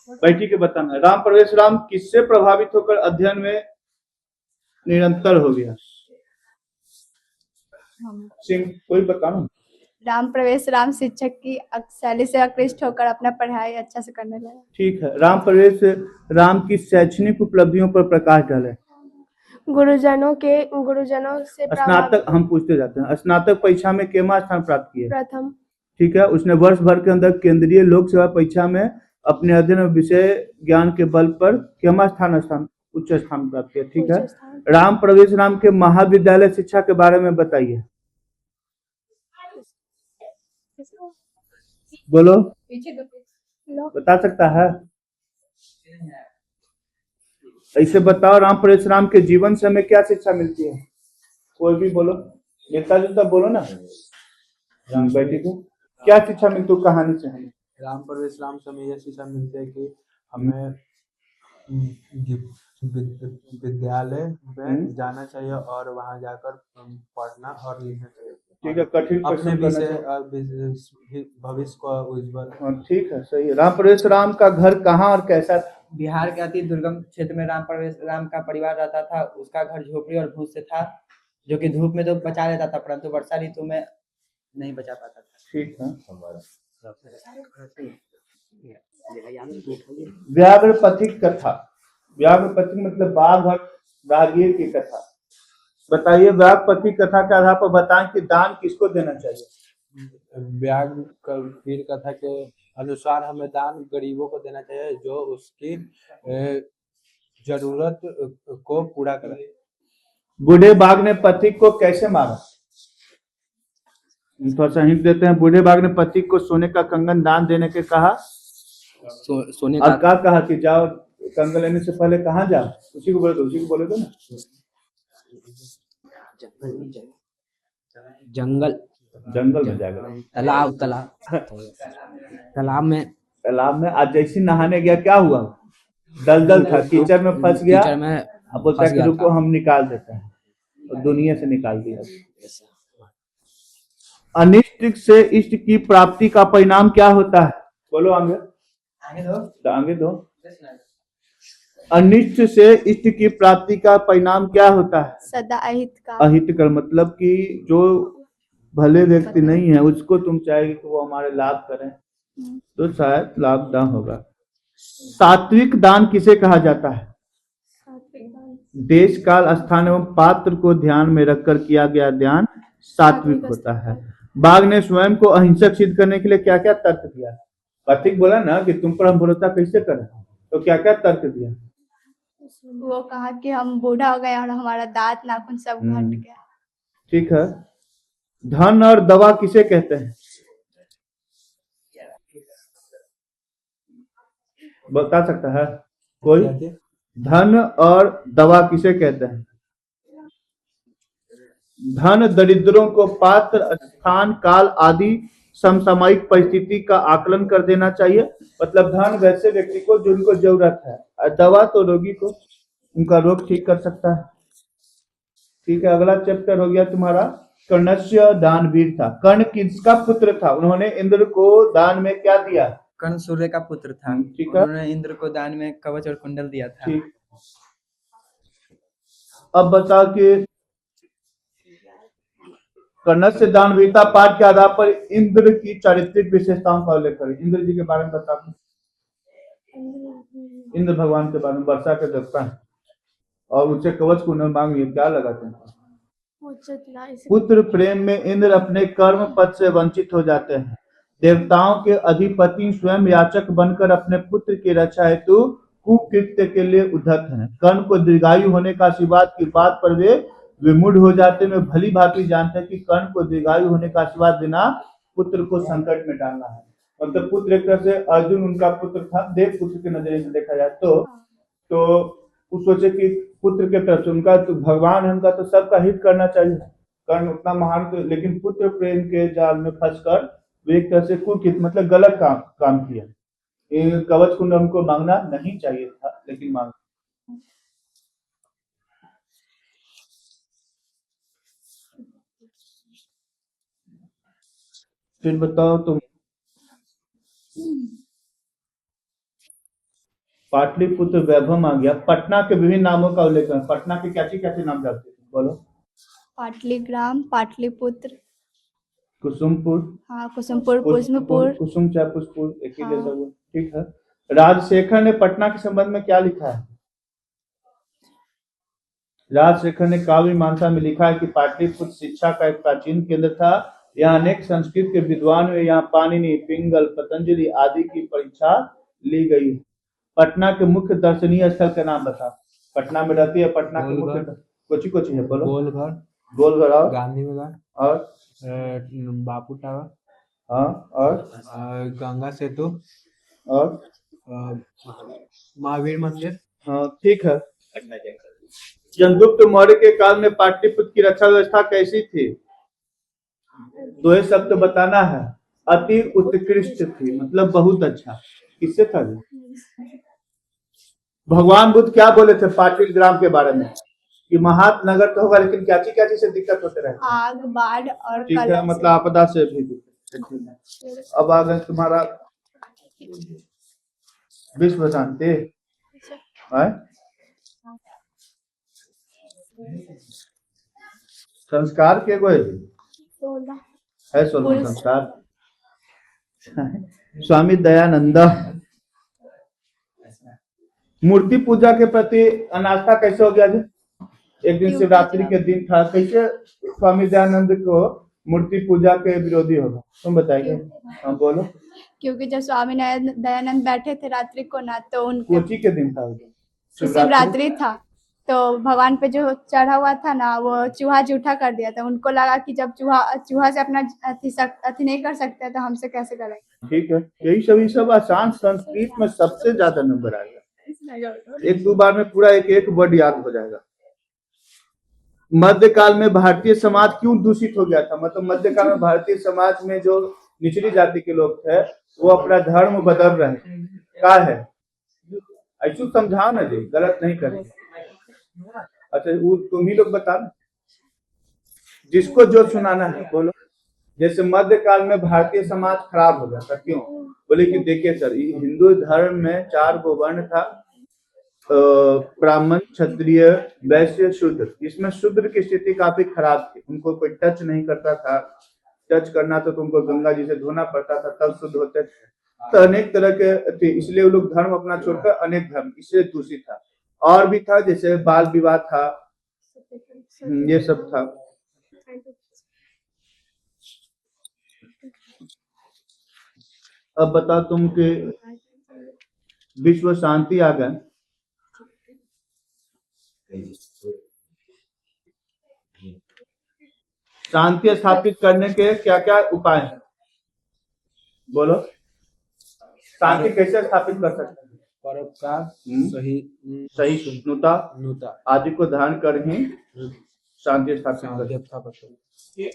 बैठी के बताना। राम प्रवेश राम किससे प्रभावित होकर अध्ययन में निरंतर हो गया? सिंह कोई बताना। राम प्रवेश राम शिक्षक की शैली से आकृष्ट होकर अपना पढ़ाई अच्छा से करने लगा। ठीक है। राम प्रवेश राम की शैक्षणिक उपलब्धियों पर प्रकाश डाले। गुरुजनों से स्नातक हम पूछते जाते हैं, स्नातक परीक्षा में केमा स्थान प्राप्त किया? प्रथम। ठीक है। उसने वर्ष भर के अंदर केंद्रीय लोक सेवा परीक्षा में अपने अध्ययन विषय ज्ञान के बल पर केमा स्थान उच्च स्थान प्राप्त किया। ठीक है। राम प्रवेश राम के महाविद्यालय शिक्षा के बारे में बताइए। बोलो, बता सकता है? ऐसे बताओ, राम प्रवेश राम के जीवन से हमें क्या शिक्षा मिलती है? कोई भी बोलो, मिलता जुलता बोलो ना। बैठी को क्या शिक्षा मिलती है कहानी से? हमें राम प्रवेश राम से हमें यह शिक्षा मिलती है कि हमें विद्यालय में जाना चाहिए और वहां जाकर पढ़ना और लिखना चाहिए। ठीक है। कठिन अपने विषय भविष्य को उज्जवल। ठीक है, सही है। राम प्रवेश राम का घर कहाँ और कैसा? बिहार के अति दुर्गम क्षेत्र में राम प्रवेश राम का परिवार रहता था। उसका घर झोपड़ी और भूस से था, जो कि धूप में तो बचा लेता था, परंतु वर्षा ऋतु में नहीं बचा पाता था। ठीक है। व्याघ्रपथिक कथा। व्याघ्रपथिक मतलब बाघ और राहगीर की कथा। बताइए, व्याघ्रपथिक कथा के आधार पर बताएं कि दान किसको देना चाहिए? व्याघ्रपथिक कथा के अनुसार हमें दान गरीबों को देना चाहिए जो उसकी जरूरत को पूरा करे। बूढ़े बाघ ने पथिक को कैसे मारा? थोड़ा सा हिंट देते हैं। बूढ़े बाघ ने पथिक को सोने का कंगन दान देने के कहा। सोने का क्या कहा कि जाओ कंगन लेने से पहले कहाँ जाओ? उसी को बोले दो, उसी को बोले दो ना। जंगल में जाकर तालाब में आज जैसे नहाने गया, क्या हुआ? दलदल था, कीचड़ में फंस गया। अब बोलता है कि रुको हम निकाल देते हैं, और दुनिया से निकाल दिया। अनिष्ट से इष्ट की प्राप्ति का परिणाम क्या होता है? बोलो, आगे दो। अनिष्ट से इष्ट की प्राप्ति का परिणाम क्या होता है? सदा अहित का। अहित का मतलब कि जो भले व्यक्ति नहीं है उसको तुम चाहेगी कि वो हमारे लाभ करें, तो शायद लाभ ना होगा। सात्विक दान किसे कहा जाता है? देश काल स्थान एवं पात्र को ध्यान में रखकर किया गया दान सात्विक होता है। बाघ ने स्वयं को अहिंसक सिद्ध करने के लिए क्या क्या तर्क दिया? पथिक बोला ना कि तुम पर हम भरोसा कैसे करें, तो क्या क्या तर्क दिया? वो कहा कि हम बूढ़ा हो गए और हमारा दांत नाखून सब घट गया। ठीक है। धन और दवा किसे कहते हैं? बता सकता है कोई? धन और दवा किसे कहते हैं? धन दरिद्रों को पात्र, स्थान, काल आदि समसामयिक परिस्थिति का आकलन कर देना चाहिए। मतलब धन वैसे व्यक्ति को जो उनको जरूरत है, और दवा तो रोगी को उनका रोग ठीक कर सकता है। ठीक है। अगला चैप्टर हो गया तुम्हारा कर्णस्य दानवीर था। कर्ण किसका पुत्र था? उन्होंने इंद्र को दान में क्या दिया? कर्ण सूर्य का पुत्र था। उन्होंने इंद्र को दान में कवच और कुंडल दिया था। ठीक। अब बताओ कि कर्णस्य दानवीरता पाठ के आधार पर इंद्र की चारित्रिक विशेषताओं का उल्लेख करें। इंद्र जी के बारे में बताओ। इंद्र भगवान के बारे में, वर्षा के देवता है, और उनसे कवच कुंडल मांगिए, क्या लगाते हैं? पुत्र प्रेम में इंद्र अपने कर्म पद से वंचित हो जाते हैं। देवताओं के अधिपति स्वयं याचक बनकर अपने पुत्र की रक्षा हेतु कुकृत्य के लिए उद्धत हैं। कर्ण को दीर्घायु होने का आशीर्वाद की बात पर वे विमूढ़ हो जाते हैं। भली भांति जानते हैं कि कर्ण को दीर्घायु होने का आशीर्वाद देना पुत्र को संकट में डालना है। मतलब पुत्र एक तरह से अर्जुन उनका पुत्र था, देव पुत्र के नजरिए से देखा जाए तो उस सोचे कि पुत्र के तरफ से उनका तो भगवान है, उनका तो सबका हित करना चाहिए। कर्ण उतना महान तो, लेकिन पुत्र प्रेम के जाल में फंसकर वे एक तरह से कुकित मतलब गलत काम किया। कवच कुंडल उनको मांगना नहीं चाहिए था, लेकिन मांग। फिर बताओ तुम। पाटलिपुत्र वैभव आ गया। पटना के विभिन्न नामों का उल्लेख करें। पटना के क्या नाम जानते हैं? बोलो। पाटलिग्राम, पाटलिपुत्र, कुसुमपुर, हाँ कुसुमपुर, पुष्पपुर। कुसुम चाहे पुष्पपुर एक ही हाँ। जैसा हुआ। ठीक है। राजशेखर ने पटना के संबंध में क्या लिखा है? राजशेखर ने काव्य मीमांसा में लिखा है कि पाटलिपुत्र शिक्षा का एक प्राचीन केंद्र था। यहाँ अनेक संस्कृत के विद्वान हुए। यहाँ पाणिनि, पिंगल, पतंजलि आदि की परीक्षा ली गई। पटना के मुख्य दर्शनीय स्थल का नाम बता। पटना में रहती है, पटना के मुख्य कोची है? बोलो। गोलघर और गांधी मैदान और बापू टावर, हाँ और गंगा सेतु और महावीर मंदिर। हाँ ठीक है। चंद्रगुप्त मौर्य के काल में पाटलिपुत्र की रक्षा व्यवस्था कैसी थी? दो शब्द बताना है। अति उत्कृष्ट थी, मतलब बहुत अच्छा। किससे था ये? भगवान बुद्ध क्या बोले थे पाटिल ग्राम के बारे में? कि महानगर तो होगा, लेकिन क्या चीज से दिक्कत होते रहे? आग, बाढ़ और ठीक है, कलह मतलब आपदा से भी दिक्कत। अब आ गए तुम्हारा विश्व शांति है? संस्कार के गो है 16 संस्कार। स्वामी दयानंद। मूर्ति पूजा के प्रति अनास्था कैसे हो गया जी? एक दिन शिवरात्रि के दिन था, कैसे स्वामी दयानंद को मूर्ति पूजा के विरोधी होगा? तुम बताइए। हाँ बोलो। क्योंकि जब स्वामी दयानंद बैठे थे रात्रि को ना, तो उनके कोची के दिन था? शिवरात्रि था, तो भगवान पे जो चढ़ा हुआ था ना, वो चूहा जूठा कर दिया था। उनको लगा कि जब चूहा से अपना अति नहीं कर सकते तो हमसे कैसे करेंगे। ठीक है, यही सब आसान। संस्कृत में सबसे ज्यादा नंबर आएगा। एक दो बार में पूरा एक वर्ड याद हो जाएगा। मध्यकाल में भारतीय समाज क्यों दूषित हो गया था? मतलब मध्यकाल में भारतीय समाज में जो निचली जाति के लोग थे, वो अपना धर्म बदल रहे क्या है? ऐसा समझाओ ना जी, गलत नहीं करेंगे। अच्छा वो तुम ही लोग बता, जिसको जो सुनाना है बोलो। जैसे मध्यकाल में भारतीय समाज खराब हो गया था, क्यों? बोले कि देखिए सर, हिंदू धर्म में 4 गो वर्ण था, ब्राह्मण, क्षत्रिय, वैश्य, शूद्र। इसमें शूद्र की स्थिति काफी खराब थी। उनको कोई टच नहीं करता था। टच करना तो तुमको गंगा जी से धोना पड़ता था, तब शुद्ध होते थे। तो अनेक तरह के थे, इसलिए वो लोग धर्म अपना छोड़कर अनेक धर्म, इससे दूषित था। और भी था, जैसे बाल विवाह था, ये सब था। अब बताओ तुम के विश्व शांति आ गए, शांति स्थापित करने के क्या क्या उपाय हैं? बोलो। शांति कैसे स्थापित कर सकते हैं? परोपकार, सहिष्णुता आदि को ध्यान कर ही शांति स्थापित कर सकते हैं।